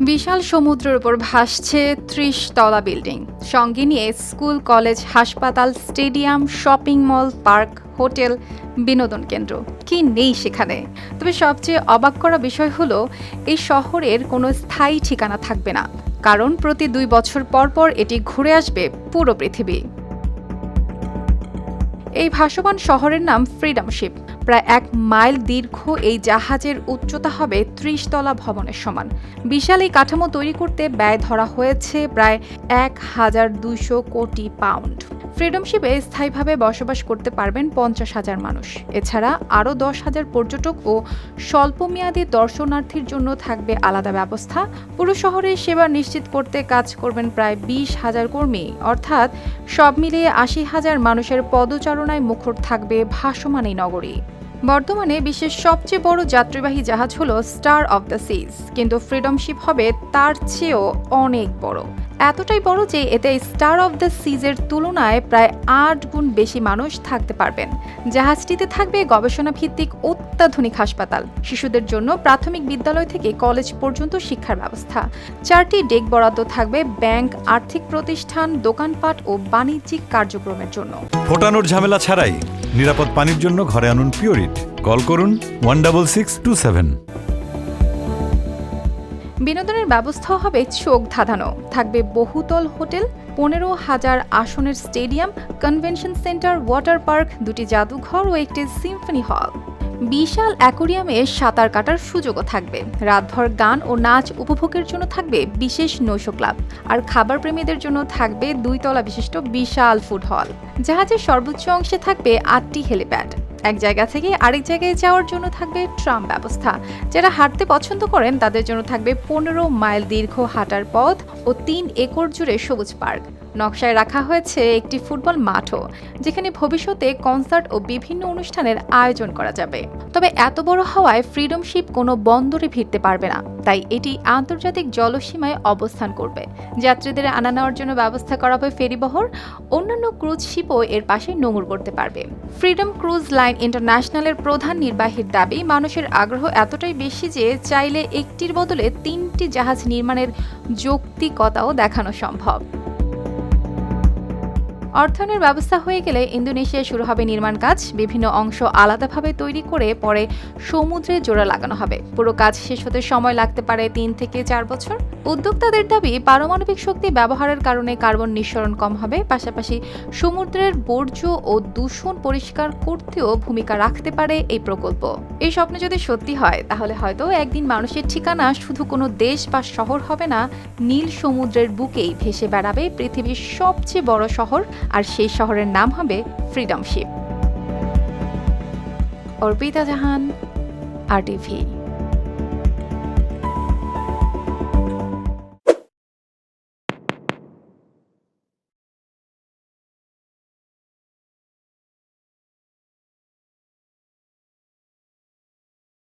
বিশাল সমুদ্রের উপর ভাসছে ৩০ তলা বিল্ডিং, সঙ্গে নিয়ে স্কুল, কলেজ, হাসপাতাল, stadium, shopping mall, park, hotel, বিনোদন কেন্দ্র। কি নেই সেখানে? তবে সবচেয়ে অবাক করা বিষয় হলো, এই শহরের কোনো স্থায়ী ঠিকানা থাকবে না, কারণ প্রতি ২ বছর পর পর এটি ঘুরে আসবে পুরো পৃথিবী। এই ভাসমান শহরের নাম ফ্রিডম শিপ। প্রায় ১ মাইল দীর্ঘ এই জাহাজের উচ্চতা হবে ৩০ তলা ভবনের সমান। বিশাল এই কাঠামো তৈরি করতে ব্যয় ধরা হয়েছে প্রায় ১,২০০ কোটি পাউন্ড। ফ্রিডম শিপে স্থায়ীভাবে বসবাস করতে পারবেন ৫০,০০০ মানুষ। এছাড়া আরও ১০,০০০ পর্যটক ও স্বল্পমেয়াদী দর্শনার্থীর জন্য থাকবে আলাদা ব্যবস্থা। পুরো শহরের সেবা নিশ্চিত করতে কাজ করবেন প্রায় ২০,০০০ কর্মী, অর্থাৎ সব মিলিয়ে ৮০,০০০ মানুষের পদচারণায় মুখর থাকবে ভাসমান এই নগরী। বর্তমানে বিশ্বের সবচেয়ে বড় যাত্রীবাহী জাহাজ হলো স্টার অফ দ্য সিজ, কিন্তু ফ্রিডম শিপ হবে তার চেয়েও অনেক বড়। এতটাই বড় যে এতে স্টার অফ দ্য সিজের তুলনায় প্রায় ৮ গুণ বেশি মানুষ থাকতে পারবেন। জাহাজটিতে থাকবে গবেষণা ভিত্তিক অত্যাধুনিক হাসপাতাল, শিশুদের জন্য প্রাথমিক বিদ্যালয় থেকে কলেজ পর্যন্ত শিক্ষার ব্যবস্থা। ৪টি ডেক বরাদ্দ থাকবে ব্যাংক, আর্থিক প্রতিষ্ঠান, দোকানপাট ও বাণিজ্যিক কার্যক্রমের জন্য। ফোটানোর ঝামেলা ছাড়াই নিরাপদ পানির জন্য ঘরে আনুন পিওরিট। কল করুন 16627। বিনোদনের ব্যবস্থাও হবে চোখ ধাঁধানো। থাকবে বহুতল হোটেল, ১৫,০০০ আসনের stadium, convention centre, water park, ২টি জাদুঘর ও একটি সিম্ফনি হল। বিশাল অ্যাকোয়ারিয়ামে সাঁতার কাটার সুযোগও থাকবে। রাতভর গান ও নাচ উপভোগের জন্য থাকবে বিশেষ নৈশ ক্লাব। আর খাবার প্রেমীদের জন্য থাকবে ২ তলা বিশিষ্ট বিশাল ফুড হল। জাহাজের সর্বোচ্চ অংশে থাকবে ৮টি হেলিপ্যাড। এক জায়গা থেকে আরেক জায়গায় যাওয়ার জন্য থাকবে ট্রাম ব্যবস্থা। যারা হাঁটতে পছন্দ করেন তাদের জন্য থাকবে ১৫ মাইল দীর্ঘ হাঁটার পথ ও ৩ একর জুড়ে সবুজ পার্ক। নকশায় রাখা হয়েছে একটি ফুটবল মাঠও, যেখানে ভবিষ্যতে কনসার্ট ও বিভিন্ন অনুষ্ঠানের আয়োজন করা যাবে। তবে এত বড় হওয়ায় ফ্রিডম শিপ কোনো বন্দরে ভিড়তে পারবে না, তাই এটি আন্তর্জাতিক জলসীমায় অবস্থান করবে। যাত্রীদের আনা নেওয়ার জন্য ব্যবস্থা করা হবে ফেরিবহর। অন্যান্য ক্রুজ শিপও এর পাশে নোঙর করতে পারবে। ফ্রিডম ক্রুজ লাইন ইন্টারন্যাশনালের প্রধান নির্বাহীর দাবি, মানুষের আগ্রহ এতটাই বেশি যে চাইলে একটির বদলে ৩টি জাহাজ নির্মাণের যৌক্তিকতাও দেখানো সম্ভব। অর্থায়নের ব্যবস্থা হয়ে গেলে ইন্দোনেশিয়ায় শুরু হবে নির্মাণ কাজ। বিভিন্ন অংশ আলাদাভাবে তৈরি করে পরে সমুদ্রে জোড়া লাগানো হবে। পুরো কাজ শেষ হতে সময় লাগতে পারে ৩ থেকে ৪ বছর। উদ্যোক্তাদের দাবি, পারমাণবিক শক্তি ব্যবহারের কারণে কার্বন নিঃসরণ কম হবে, পাশাপাশি সমুদ্রের বর্জ্য ও দূষণ পরিষ্কার করতেও ভূমিকা রাখতে পারে এই প্রকল্প। এই স্বপ্ন যদি সত্যি হয়, তাহলে হয়তো একদিন মানুষের ঠিকানা শুধু কোনো দেশ বা শহর হবে না, নীল সমুদ্রের বুকেই ভেসে বেড়াবে পৃথিবীর সবচেয়ে বড় শহর, আর সেই শহরের নাম হবে ফ্রিডম শিপ। অর্পিতা জাহান, RTV।